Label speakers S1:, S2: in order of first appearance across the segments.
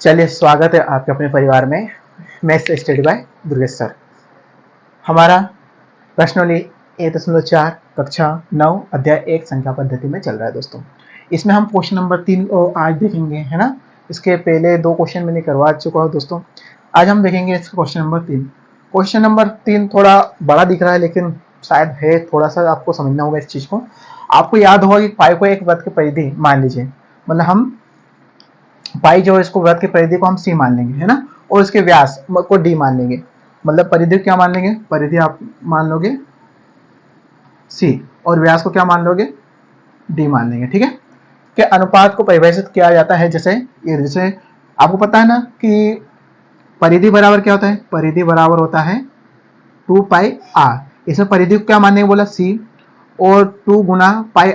S1: चलिए, स्वागत है आपके अपने परिवार में। Maths study bye Durgesh sir. हमारा प्रश्नावली 1.4 कक्षा 9 अध्याय 1 संख्या पद्धति में चल रहा है दोस्तों। इसमें हम क्वेश्चन नंबर 3 को आज देखेंगे, है ना। इसके पहले 2 क्वेश्चन मैंने करवा चुका हूँ दोस्तों। आज हम देखेंगे इसका क्वेश्चन नंबर 3। क्वेश्चन नंबर 3 थोड़ा बड़ा दिख रहा है, लेकिन शायद है थोड़ा सा आपको समझना होगा इस चीज को। आपको याद होगा कि पाई को एक वृत्त की परिधि मान लीजिए, मतलब हम पाई जो इसको वृत्त की परिधि को हम सी मान लेंगे, है ना, और इसके व्यास को डी मान लेंगे। मतलब परिधि क्या मान लेंगे, परिधि आप मान लोगे सी और व्यास को क्या मान लोगे, डी मान लेंगे, ठीक है। के अनुपात को परिभाषित किया जाता है जैसे आपको पता है ना कि परिधि बराबर क्या होता है, परिधि बराबर होता है 2 पाई आर। इसमें परिधि को क्या मानने बोला सी, और 2 गुना पाई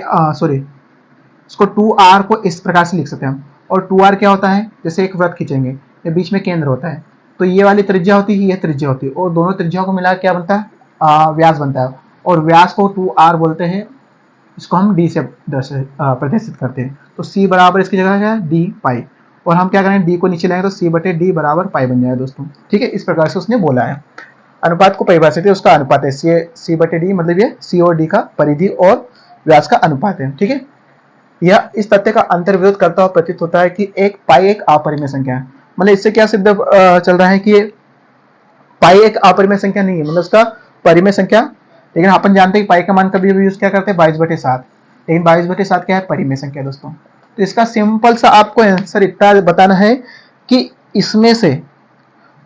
S1: इसको 2r को इस प्रकार से लिख सकते हैं हम। और 2r क्या होता है, जैसे एक वृत्त खींचेंगे, ये बीच में केंद्र होता है, तो ये वाली त्रिज्या होती है, ये त्रिज्या होती है, और दोनों त्रिज्याओं को मिला क्या बनता है, व्यास बनता है। और व्यास को 2r बोलते हैं, इसको हम d से प्रदर्शित करते हैं। तो c बराबर इसकी जगह क्या है, d पाई, और हम क्या करें, d को नीचे लाएंगे तो c बटे d बराबर पाई बन जाएगा दोस्तों, ठीक है। इस प्रकार से उसने बोला है। अनुपात को परिभाषित है, उसका अनुपात है c बटे d, मतलब ये c और d का परिधि और व्यास का अनुपात है, ठीक है। यह इस तथ्य का अंतर्विरोध करता हुआ प्रतीत होता है कि एक पाई एक अपरिमेय संख्या है। मतलब इससे क्या सिद्ध चल रहा है कि पाई एक अपरिमेय संख्या नहीं है, मतलब उसका परिमेय संख्या। लेकिन अपन जानते हैं कि पाई का मान कभी भी यूज क्या करते हैं, 22/7, लेकिन 22/7 क्या है, परिमेय संख्या दोस्तों। तो इसका सिंपल सा आपको आंसर इतना बताना है कि इसमें से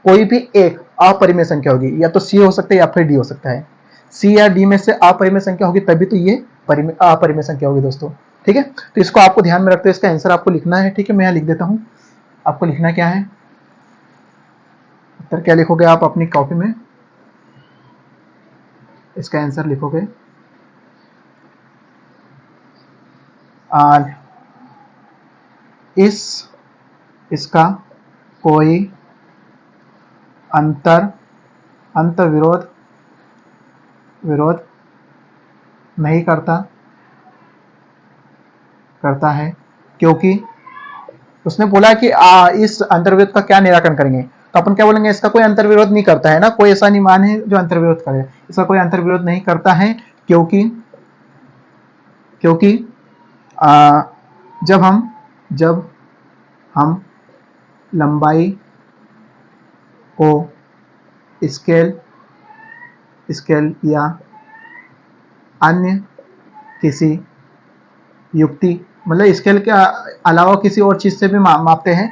S1: कोई भी एक अपरिमेय संख्या होगी, या तो सी हो सकता है या फिर डी हो सकता है। सी या डी में से अपरिमेय संख्या होगी, तभी तो ये अपरिमेय संख्या होगी दोस्तों, ठीक है। तो इसको आपको ध्यान में रखते हुए इसका आंसर आपको लिखना है, ठीक है। मैं यहाँ लिख देता हूं, आपको लिखना क्या है, उत्तर क्या लिखोगे आप अपनी कॉपी में, इसका आंसर लिखोगे और इसका कोई विरोध नहीं करता है, क्योंकि उसने बोला कि इस अंतर्विरोध का क्या निराकरण करेंगे, तो अपन क्या बोलेंगे, इसका कोई अंतर्विरोध नहीं करता है ना, कोई ऐसा नहीं मान है जो अंतर्विरोध करे, इसका कोई अंतर्विरोध नहीं करता है, क्योंकि जब हम लंबाई को स्केल या अन्य किसी युक्ति, मतलब स्केल के अलावा किसी और चीज से भी मापते हैं,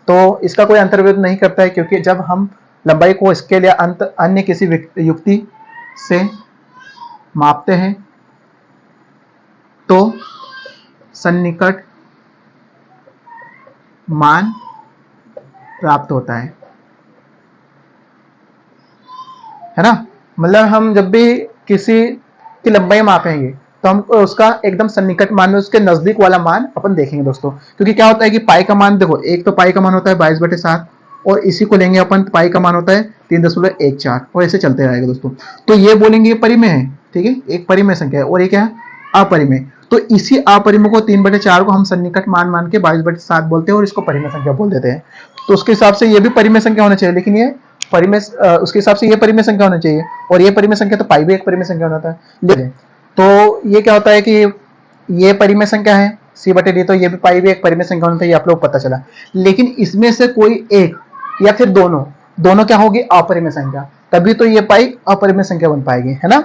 S1: तो इसका कोई अंतर्विरोध नहीं करता है, क्योंकि जब हम लंबाई को स्केल या अन्य किसी युक्ति से मापते हैं तो सन्निकट मान प्राप्त होता है ना। मतलब हम जब भी किसी की लंबाई मापेंगे तो हम उसका एकदम सन्निकट मान में उसके नजदीक वाला मान अपन देखेंगे दोस्तों। क्योंकि क्या होता है कि पाई का मान देखो, एक तो पाई का मान होता है 22/7, और इसी को लेंगे अपन, पाई का मान होता है 3.14, और ऐसे चलते रहेगा दोस्तों। तो ये बोलेंगे ये परिमेय है, ठीक है, एक परिमेय संख्या है, और ये क्या है, अपरिमेय। तो इसी अपरिमेय को 3/4 को हम सन्निकट मान के 22/7 बोलते हैं, और इसको परिमेय संख्या बोल देते हैं। तो उसके हिसाब से ये भी परिमेय संख्या होना चाहिए, लेकिन ये परिमेय उसके हिसाब से ये परिमेय संख्या होना चाहिए, और ये परिमेय संख्या, तो पाई भी एक परिमेय संख्या होता है। तो ये क्या होता है कि ये परिमेय संख्या है c/d, तो ये भी पाई भी एक परिमेय संख्या होना चाहिए, आप लोग पता चला। लेकिन इसमें से कोई एक या फिर दोनों क्या होगी, अपरिमेय संख्या, तभी तो ये पाई अपरिमेय संख्या बन पाएगी, है ना।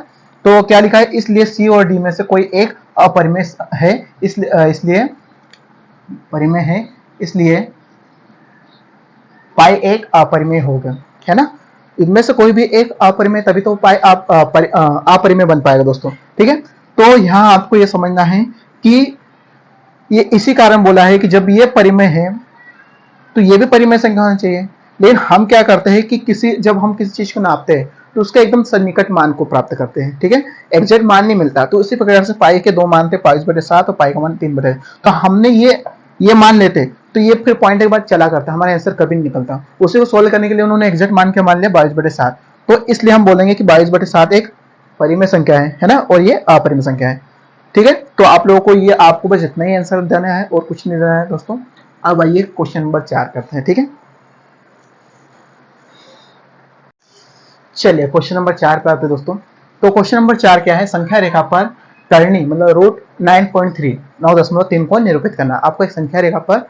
S1: तो क्या लिखा है, इसलिए सी और डी में से कोई एक अपरिमेय है, इसलिए परिमेय है, इसलिए पाई एक अपरिमेय होगा, है ना। इनमें से कोई भी एक अपरिमेय, तभी तो पाई अपरिमेय बन पाएगा दोस्तों, ठीक है। तो यहाँ आपको ये समझना है कि ये इसी कारण बोला है कि जब ये परिमेय है तो ये भी परिमेय संख्या होना चाहिए। लेकिन हम क्या करते हैं कि जब हम किसी चीज को नापते हैं तो उसका एकदम सन्निकट मान को प्राप्त करते हैं, ठीक है, एग्जैक्ट मान नहीं मिलता। तो इसी प्रकार से पाई के 2 मान थे, 22/7 और पाई का मान 3/7, तो हमने ये मान लेते, तो ये फिर पॉइंट के बाद चला करता, हमारा आंसर कभी नहीं निकलता। उसी को सोल्व करने के लिए उन्होंने एग्जैक्ट मान के मान लिया 22/7, तो इसलिए हम बोलेंगे कि 22/7 एक परिमेय संख्या है ना, और ये अपरिमेय संख्या है, ठीक है। तो आप लोगों को ये आपको बस इतना ही आंसर देना है और कुछ नहीं देना है दोस्तों। अब आइए क्वेश्चन नंबर 4 करते हैं, ठीक है। चलिए क्वेश्चन नंबर 4 पे आते हैं दोस्तों। तो क्वेश्चन नंबर 4 क्या है, संख्या रेखा पर करनी मतलब रूट 9.3 9.3 को निरूपित करना। आपको एक संख्या रेखा पर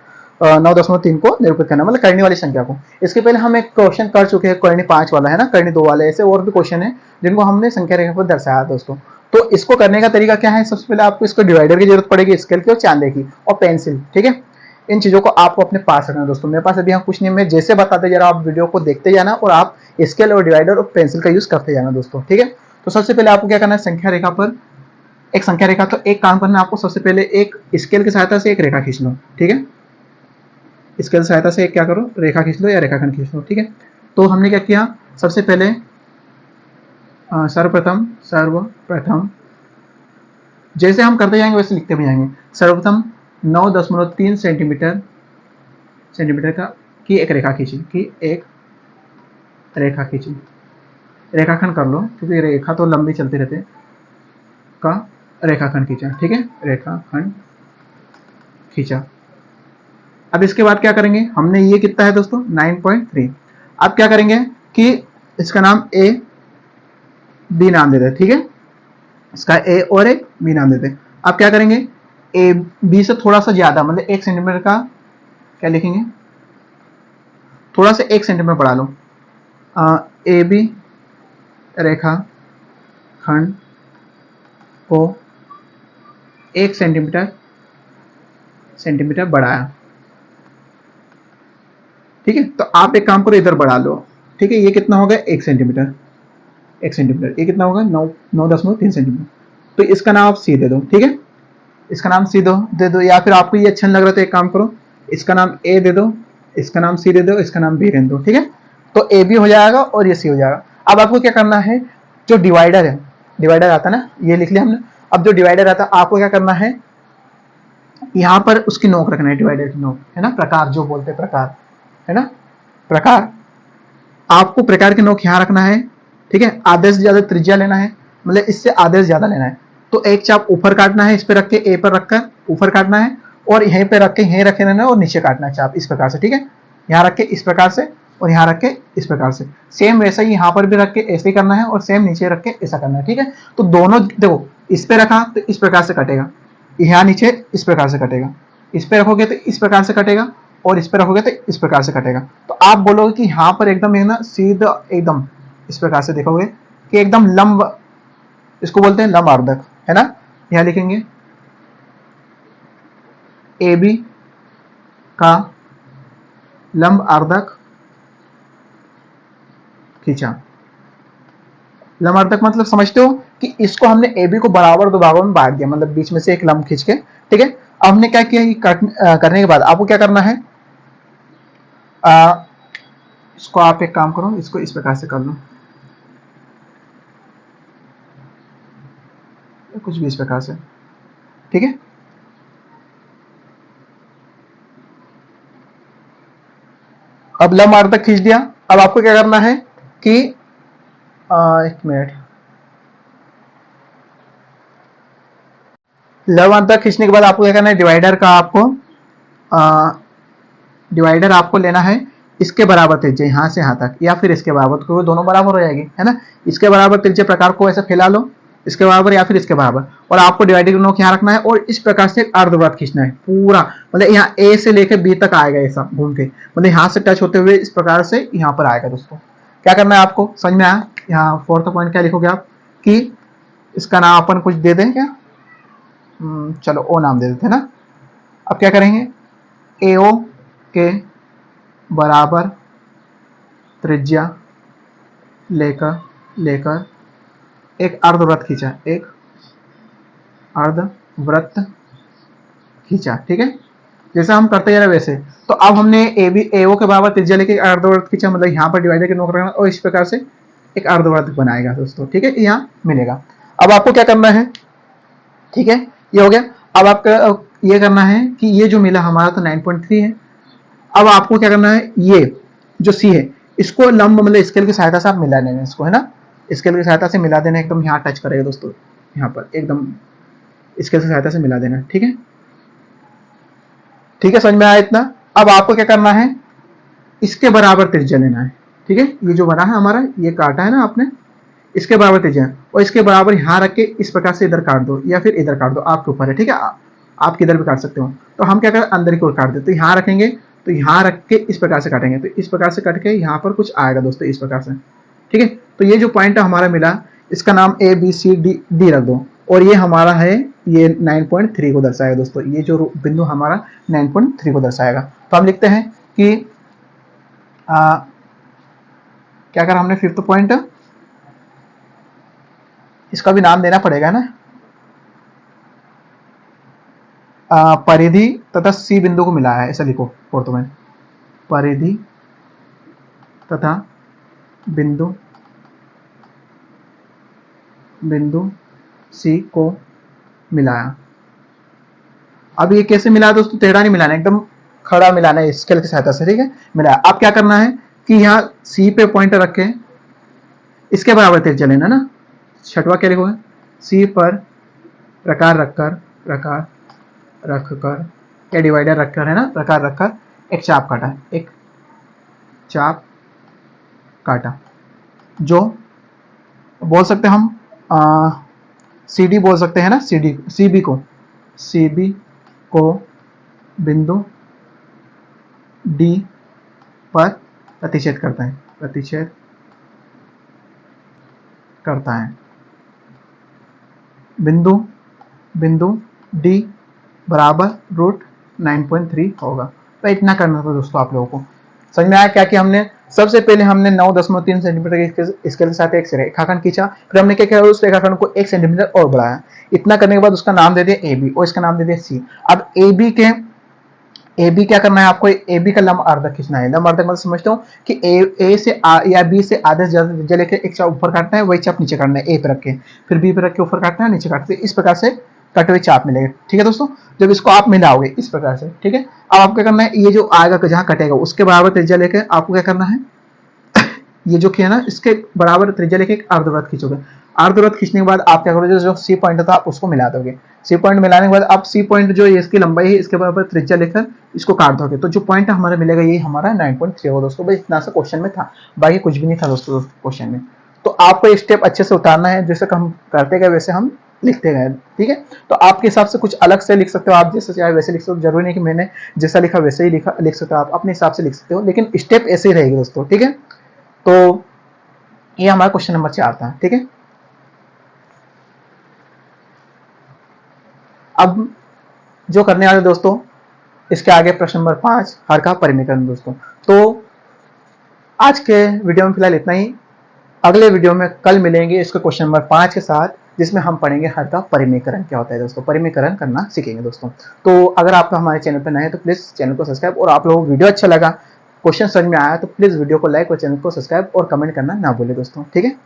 S1: 9.3 को निरूपित करना, मतलब करनी वाली संख्या को। इसके पहले हम एक क्वेश्चन कर चुके हैं करनी 5 वाला, है ना, करनी 2 वाले, ऐसे और भी क्वेश्चन है जिनको हमने संख्या रेखा पर दर्शाया दोस्तों। तो इसको करने का तरीका क्या है, सबसे पहले आपको इसको डिवाइडर की जरूरत पड़ेगी, स्केल की और चांदे की और पेंसिल, ठीक है। इन चीजों को आपको अपने पास रखना दोस्तों। मेरे पास अभी यहाँ कुछ नहीं, मैं जैसे बताते जा रहा हूँ, आप वीडियो को देखते जाना और आप स्केल और डिवाइडर और पेंसिल का यूज करते जाना दोस्तों, ठीक है। तो सबसे पहले आपको क्या करना है, संख्या रेखा पर एक संख्या रेखा, तो एक काम करना है आपको, सबसे पहले एक स्केल की सहायता से एक रेखा खींच लो, ठीक है। स्केल की सहायता से एक क्या करो, रेखा खींच लो या रेखाखंड खींच लो, ठीक है। तो हमने क्या किया, सबसे पहले सर्वप्रथम जैसे हम करते जाएंगे वैसे लिखते भी जाएंगे। सर्वप्रथम 9.3 सेंटीमीटर का की एक रेखा खींची, रेखाखंड कर लो क्योंकि रेखा तो लंबी चलती रहती है, का रेखाखंड खींचा, ठीक है, रेखाखंड खींचा। अब इसके बाद क्या करेंगे, हमने ये कितना है दोस्तों 9.3। अब क्या करेंगे कि इसका नाम ए बी नाम देते हैं, ठीक है, इसका ए और एक बी नाम देते हैं। अब क्या करेंगे, ए बी से थोड़ा सा ज्यादा मतलब 1 सेंटीमीटर का क्या लिखेंगे, थोड़ा सा 1 सेंटीमीटर बढ़ा लो, ए बी रेखा खंड को 1 सेंटीमीटर बढ़ाया, ठीक है। तो आप एक काम करो, इधर बढ़ा लो, ठीक है। ये कितना होगा 1 सेंटीमीटर, ये कितना होगा 9.3 सेंटीमीटर। तो इसका नाम आप सी दे दो, ठीक है, इसका नाम सी दे दो, या फिर आपको ये अच्छा नहीं लग रहा तो एक काम करो, इसका नाम ए दे दो, इसका नाम सी दे दो, इसका नाम बी रहने दो, ठीक है। तो ए बी हो जाएगा और ये सी हो जाएगा। अब आपको क्या करना है, जो डिवाइडर है, डिवाइडर आता ना, ये लिख लिया हमने। अब जो डिवाइडर आता है आपको क्या करना है, यहाँ पर उसकी नोक रखना है, डिवाइडर की नोक, है ना, प्रकार जो बोलते हैं, प्रकार, है ना, प्रकार। आपको प्रकार की नोक यहाँ रखना है, ठीक है। आधे से ज्यादा त्रिज्या लेना है, मतलब इससे आधे से ज्यादा लेना है। तो एक चाप ऊपर काटना है, इस पे रख के ए पर रखकर ऊपर काटना है, और यहीं पे रख के यहीं रखे रहना है और नीचे काटना है चाप इस प्रकार से, ठीक है। यहाँ रख के इस प्रकार से और यहाँ रख के इस प्रकार से, सेम वैसा ही यहाँ पर भी रख के ऐसे ही करना है और सेम नीचे रख के ऐसा करना है, ठीक है। तो दोनों देखो, इस पे रखा तो इस प्रकार से कटेगा, यहाँ नीचे इस प्रकार से कटेगा, इस पे रखोगे तो इस प्रकार से कटेगा, और इस पे रखोगे तो इस प्रकार से कटेगा। तो आप बोलोगे कि यहाँ पर एकदम ना सीधा एकदम इस प्रकार से देखोगे कि एकदम लंब, इसको बोलते हैं लंब आर्धक, है ना। यहाँ लिखेंगे ए बी का लंब आर्धक खींचा। लंब आर्धक मतलब समझते हो कि इसको हमने ए बी को बराबर 2 भागों में बांट दिया, मतलब बीच में से एक लंब खींच के, ठीक है। अब हमने क्या किया, करने के बाद आपको क्या करना है, इसको आप एक काम करो, इसको इस प्रकार से कर लो, कुछ भी इस प्रकार से, ठीक है। अब लंब आर्धक खींच दिया। अब आपको क्या करना है कि एक मिनट, लंब आर्धक खींचने के बाद आपको क्या करना है, डिवाइडर आपको लेना है इसके बराबर त्रिज्या, यहाँ से यहाँ तक, या फिर इसके बराबर, क्योंकि दोनों बराबर हो जाएगी, है ना। इसके बराबर त्रिज्या प्रकार को ऐसे फैला लो, इसके बराबर या फिर इसके बराबर, और आपको डिवाइडर की नोक यहाँ रखना है और इस प्रकार से अर्धवृत्त खींचना है पूरा, मतलब यहाँ ए से लेकर बी तक आएगा ऐसा घूम के, मतलब यहाँ से टच होते हुए इस प्रकार से यहाँ पर आएगा दोस्तों। क्या करना है आपको, समझ में आया। यहाँ 4th पॉइंट क्या लिखोगे आप कि इसका नाम अपन कुछ दे दें क्या, चलो ओ नाम दे देते हैं ना। अब क्या करेंगे, एओ के बराबर त्रिज्या लेकर एक अर्धवृत्त खींचा, एक अर्धवृत्त खींचा, ठीक है, जैसा हम करते जा रहे वैसे। तो अब हमने ए बी एओ के बराबर त्रिज्या लेके अर्धवृत्त खींचा, मतलब यहाँ पर डिवाइडर के नोक रखना और इस प्रकार से एक अर्धवृत्त बनाएगा दोस्तों, ठीक है, यहाँ मिलेगा। अब आपको क्या करना है, ठीक है, ये हो गया। अब आपका ये करना है कि ये जो मिला हमारा तो 9.3 है। अब आपको क्या करना है, ये जो सी है इसको लंब मतलब स्केल की सहायता से आप मिला देना इसको, है ना, स्केल की सहायता से मिला देना, एकदम यहाँ टच करेगा दोस्तों, यहाँ पर एकदम स्केल की सहायता से मिला देना, ठीक है, ठीक है, समझ में आया इतना। अब आपको क्या करना है, इसके बराबर त्रिज्या लेना है। ठीक है, ये जो बना है हमारा, ये काटा है ना आपने, इसके बराबर त्रिज्या, और इसके बराबर यहाँ रख के इस प्रकार से इधर काट दो या फिर इधर काट दो, आपके ऊपर है। ठीक है, आप किधर भी काट सकते हो। तो हम क्या करें, अंदर की ओर काट देते, तो यहाँ रखेंगे, तो यहाँ रख के इस प्रकार से काटेंगे, तो इस प्रकार से कट के यहाँ पर कुछ आएगा दोस्तों, इस प्रकार से। ठीक है, तो ये जो पॉइंट हमारा मिला, इसका नाम A B C D D रख दो, और ये हमारा है, ये 9.3 को दर्शाएगा दोस्तों। ये जो बिंदु हमारा 9.3 को दर्शाएगा। तो हम लिखते हैं कि क्या करा हमने, फिफ्थ पॉइंट, इसका भी नाम देना पड़ेगा ना, परिधि तथा सी बिंदु को मिलाया है, ऐसा लिखो फोर्थ में, परिधि तथा बिंदु सी को मिलाया। अब ये कैसे मिला दोस्तों, टेढ़ा नहीं मिलाना, एकदम खड़ा मिलाना है स्केल की सहायता से। ठीक है, मिलाया। अब क्या करना है कि यहाँ सी पे पॉइंटर रख के इसके बराबर त्रिज्या लेना ना, छठवा क्या लिखोगे, सी पर प्रकार रखकर क्या डिवाइडर रखकर है ना, प्रकार रखकर एक चाप काटा, एक चाप काटा, जो बोल सकते हैं हम सी डी बोल सकते हैं ना, सी बी को बिंदु डी पर प्रतिच्छेद करता है, बिंदु डी बराबर √9.3 होगा। तो इतना करना था दोस्तों आप लोगों को। समझ में आया क्या कि हमने सबसे पहले हमने 9.3 सेंटीमीटर के स्केल के साथ एक रेखाखंड खींचा, फिर हमने क्या किया, उस रेखाखंड को 1 सेंटीमीटर और बढ़ाया। इतना करने के बाद उसका नाम दे दिया ए बी, और इसका नाम दे दिया सी। अब ए बी क्या करना है आपको, ए बी का लंब अर्धक खींचना है। लंब अर्धक मतलब समझते हो कि ए से या बी से आधे से ज्यादा त्रिज्या लेके एक चाप ऊपर काटना है, वही चाप नीचे काटना है, ए पे रख के, फिर बी पे रख के ऊपर काटना है, नीचे काटते, इस प्रकार से कटे हुए चाप मिलेगा। ठीक है दोस्तों, जब इसको आप मिलाओगे इस प्रकार से, ठीक है, अब आपको क्या करना है, ये जो आएगा जहां कटेगा उसके बराबर त्रिज्या लेके आपको क्या करना है, ये जो किया ना, इसके बराबर त्रिज्या लेके एक अर्धवृत्त खींचोगे। अर्धवृत्त खींचने के बाद आप क्या करोगे, जो सी पॉइंट था आप उसको मिला दोगे। सी पॉइंट मिलाने के बाद आप सी पॉइंट जो इसकी लंबाई है इसके बराबर त्रिज्या लेकर इसको काट दोगे, तो जो पॉइंट हमारा मिलेगा ये हमारा 9.3 होगा दोस्तों। बस इतना सा क्वेश्चन में था, बाकी कुछ भी नहीं था दोस्तों क्वेश्चन में। तो आपको ये स्टेप अच्छे से उतारना है, जैसे हम करते गए वैसे हम लिखते गए। ठीक है, तो आपके हिसाब से कुछ अलग से लिख सकते हो, आप जैसे चाहे वैसे लिख सकते हो, जरूरी नहीं कि मैंने जैसा लिखा वैसे ही लिख सकते हो, आप अपने हिसाब से लिख सकते हो, लेकिन स्टेप ऐसे ही रहेगी दोस्तों। ठीक है, तो ये हमारा क्वेश्चन नंबर 4 था। ठीक है, अब जो करने वाले दोस्तों, इसके आगे प्रश्न नंबर 5, हर का परिमीकरण दोस्तों। तो आज के वीडियो में फिलहाल इतना ही। अगले वीडियो में कल मिलेंगे इसके क्वेश्चन नंबर 5 के साथ, जिसमें हम पढ़ेंगे हर का परिमीकरण क्या होता है दोस्तों, परिमीकरण करना सीखेंगे दोस्तों। तो अगर आप हमारे चैनल पर नए हैं तो प्लीज चैनल को सब्सक्राइब, और आप लोगों को वीडियो अच्छा लगा, क्वेश्चन समझ में आया तो प्लीज वीडियो को लाइक और चैनल को सब्सक्राइब और कमेंट करना ना भूलें दोस्तों। ठीक है।